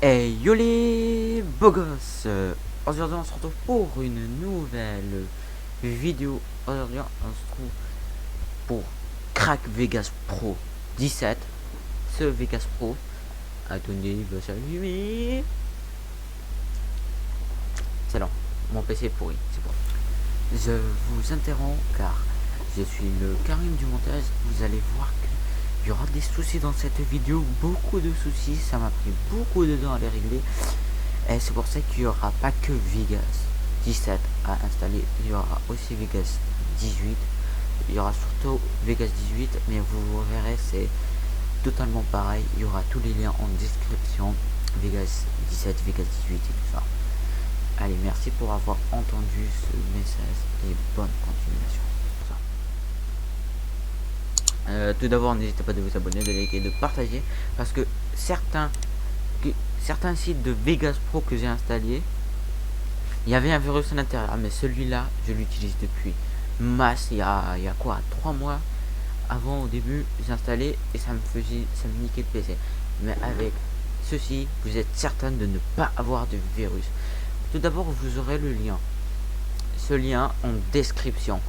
Hey yo les beaux gosses, aujourd'hui on se retrouve pour une nouvelle vidéo. Aujourd'hui on se trouve pour Crack Vegas Pro 17. Ce Vegas Pro, attendez, il va s'allumer. C'est lent, mon PC est pourri, c'est bon. Je vous interromps car je suis le Karim du montage. Vous allez voir qu'il y aura des soucis dans cette vidéo, beaucoup de soucis, ça m'a pris beaucoup de temps à les régler. Et c'est pour ça qu'il n'y aura pas que Vegas 17 à installer, il y aura aussi Vegas 18. Il y aura surtout Vegas 18, mais vous verrez, c'est totalement pareil. Il y aura tous les liens en description. Vegas 17, Vegas 18 et tout ça. Allez, merci pour avoir entendu ce message et bonne continuation. Tout d'abord, n'hésitez pas de vous abonner, de liker, de partager, parce que certains sites de Vegas Pro que j'ai installé, il y avait un virus à l'intérieur, mais celui-là, je l'utilise depuis masse, il y a quoi, 3 mois avant. Au début, j'ai installé et ça me niquait le PC. Mais avec ceci, vous êtes certain de ne pas avoir de virus. Tout d'abord, vous aurez le lien. Ce lien en description,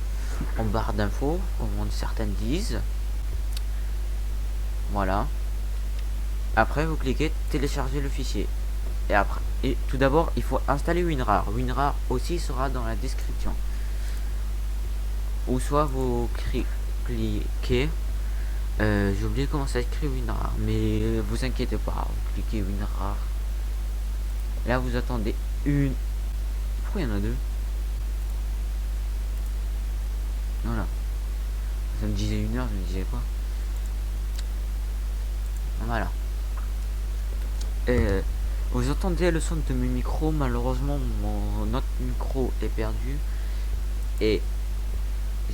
en barre d'infos, comme certaines disent. Voilà. Après, vous cliquez télécharger le fichier. Et après, tout d'abord, il faut installer WinRAR. WinRAR aussi sera dans la description. Ou soit vous cliquez. J'ai oublié comment ça écrit WinRAR, mais vous inquiétez pas. Vous cliquez WinRAR. Là, vous attendez une. Pourquoi il y en a deux? Voilà. Ça me disait 1 heure, je me disais quoi? Voilà. Vous entendez le son de mes micros. Malheureusement, mon autre micro est perdu. Et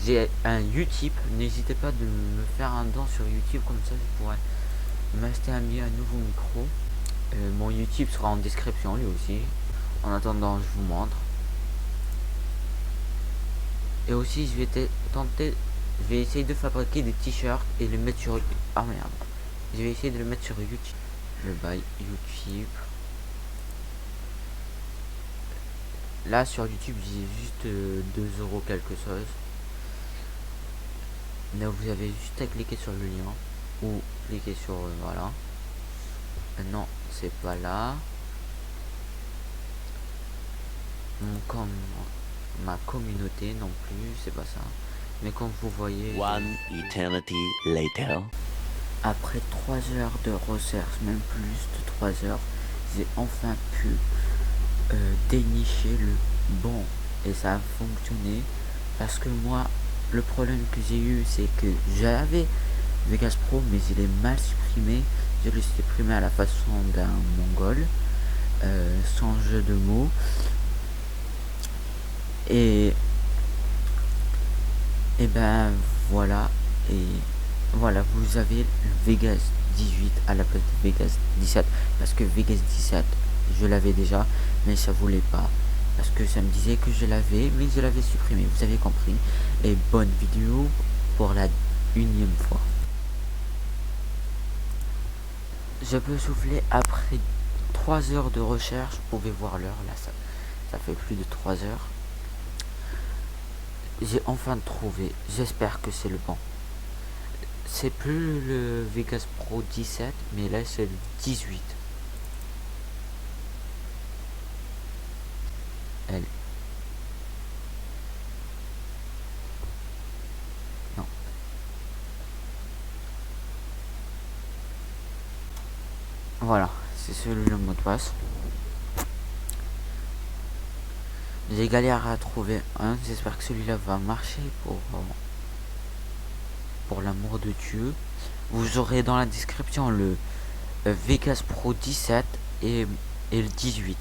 j'ai un Utip. N'hésitez pas de me faire un don sur Utip, comme ça je pourrais m'acheter un nouveau micro. Mon Utip sera en description lui aussi. En attendant, je vous montre. Et aussi, je vais essayer de fabriquer des t-shirts et les mettre sur. Ah merde. Je vais essayer de le mettre sur YouTube. Je buy YouTube. Là sur YouTube, j'ai juste 2 euros quelque chose. Là, vous avez juste à cliquer sur le lien ou cliquer sur voilà. Non, c'est pas là. Comme ma communauté non plus, c'est pas ça. Mais comme vous voyez, One eternity later. après 3 heures de recherche, même plus de 3 heures, j'ai enfin pu dénicher le bon, et ça a fonctionné. Parce que moi, le problème que j'ai eu, c'est que j'avais Vegas Pro, mais il est mal supprimé. Je l'ai supprimé à la façon d'un mongol, sans jeu de mots. Et ben voilà. Et voilà, vous avez le Vegas 18 à la place de Vegas 17, parce que Vegas 17 je l'avais déjà, mais ça voulait pas, parce que ça me disait que je l'avais, mais je l'avais supprimé, vous avez compris. Et bonne vidéo pour la 1e fois. Je peux souffler après 3 heures de recherche. Vous pouvez voir l'heure là, ça fait plus de 3 heures. J'ai enfin trouvé, j'espère que c'est le bon. C'est plus le Vegas Pro 17, mais là c'est le 18. Elle. Non. Voilà, c'est celui le mot de passe. J'ai galéré à trouver un, j'espère que celui-là va marcher pour l'amour de Dieu. Vous aurez dans la description le Vegas Pro 17 et le 18.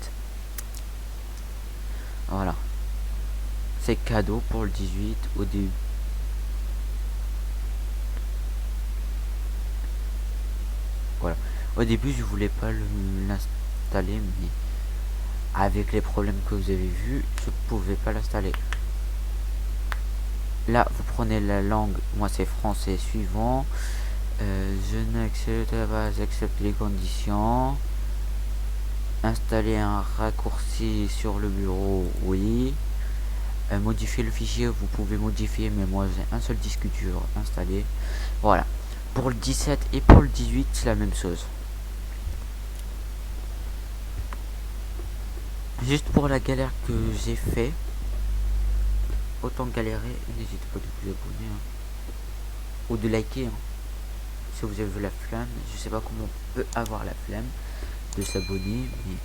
Voilà. C'est cadeau pour le 18 au début. Voilà. Au début, je voulais pas l'installer, mais avec les problèmes que vous avez vus, je pouvais pas l'installer. Là, vous prenez la langue. Moi, c'est français suivant. Je n'accepte pas, j'accepte les conditions. Installer un raccourci sur le bureau, oui. Modifier le fichier, vous pouvez modifier, mais moi j'ai un seul disque dur installé. Voilà. Pour le 17 et pour le 18, c'est la même chose. Juste pour la galère que j'ai fait, autant galérer, n'hésitez pas de vous abonner hein. Ou de liker hein. Si vous avez la flemme, je sais pas comment on peut avoir la flemme de s'abonner, mais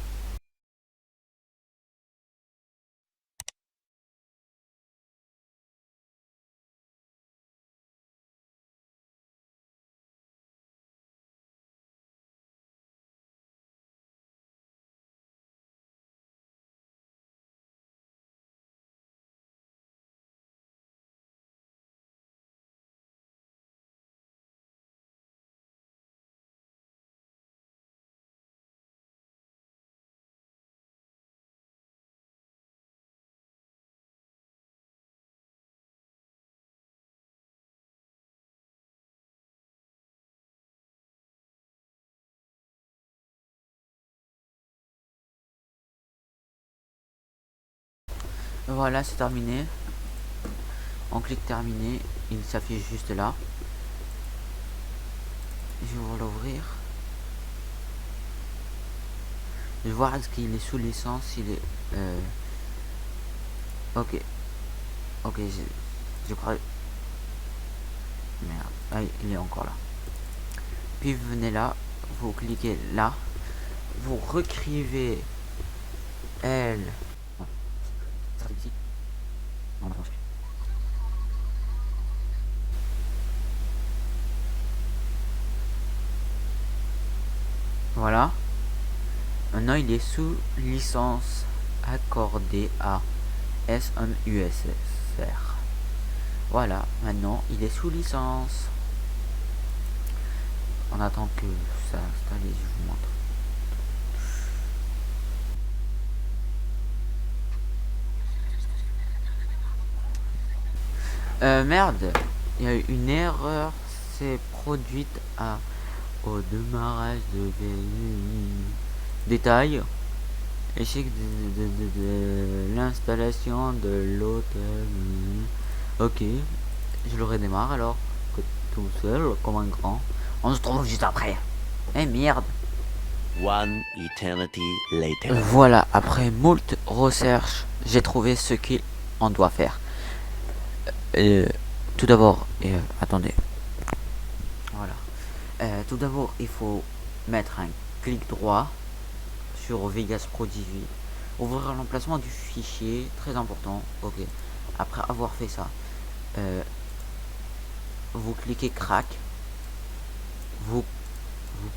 voilà, c'est terminé. On clique terminé, il s'affiche juste là. Je vais l'ouvrir. Je vais voir est-ce qu'il est sous licence, il est ok. Ok, je crois. Merde, ah, il est encore là. Puis vous venez là, vous cliquez là, vous recrivez L. Voilà. Maintenant il est sous licence accordée à SMUSR. Voilà, maintenant il est sous licence. On attend que ça installe et je vous montre. Merde, il y a eu une erreur, c'est produite au démarrage de détail. Échec de l'installation de l'hôtel. Ok, je le redémarre alors, que tout seul, comme un grand. On se trouve juste après. Eh merde. One eternity later. Voilà, après moult recherches, j'ai trouvé ce qu'on doit faire. Tout d'abord, attendez. Voilà. Tout d'abord, il faut mettre un clic droit sur Vegas Pro 18. Ouvrir l'emplacement du fichier, très important. Ok. Après avoir fait ça, vous cliquez crack. Vous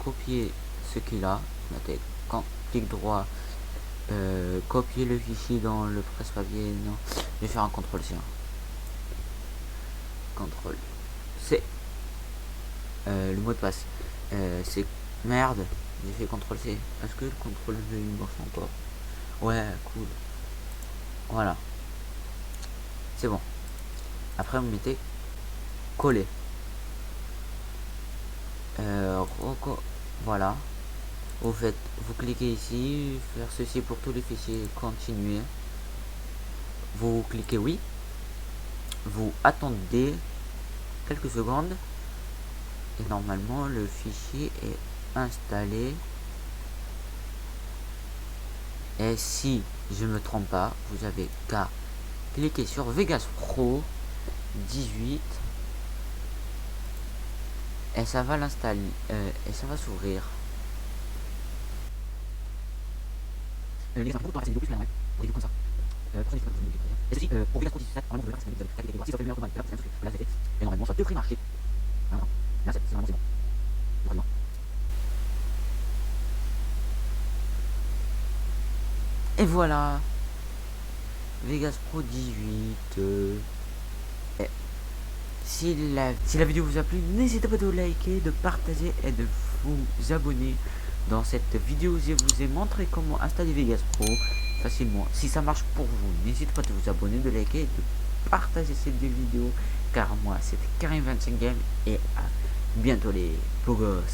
copiez ce qu'il a. Mettez clic droit. Copier le fichier dans le presse-papier. Non, je vais faire un CTRL-C. CTRL-C. Le mot de passe. C'est merde. J'ai fait CTRL-C. Est-ce que le CTRL-V il marche encore? Ouais, cool. Voilà. C'est bon. Après, vous mettez coller. Voilà. Au fait, vous cliquez ici, faire ceci pour tous les fichiers, continuer. Vous cliquez oui. Vous attendez quelques secondes. Et normalement, le fichier est installé. Et si je me trompe pas, vous avez qu'à cliquer sur Vegas Pro 18 et ça va l'installer et ça va s'ouvrir. Les infos dans la vidéo plus là, ouais. Comme ça. Et ceci pour Vegas Pro 17, normalement vous devez voir si ça fait meilleur que moi. Là c'est un truc. Là c'est fait. Et normalement ça devrait marcher. Voilà. Là c'est vraiment c'est bon. Vraiment. Et voilà. Vegas Pro 18. Si la vidéo vous a plu, n'hésitez pas de liker, de partager et de vous abonner. Dans cette vidéo, je vous ai montré comment installer Vegas Pro facilement. Si ça marche pour vous, n'hésitez pas de vous abonner, de liker et de partager cette vidéo. Car moi, c'était Karim25 Game et à bientôt les beaux gosses.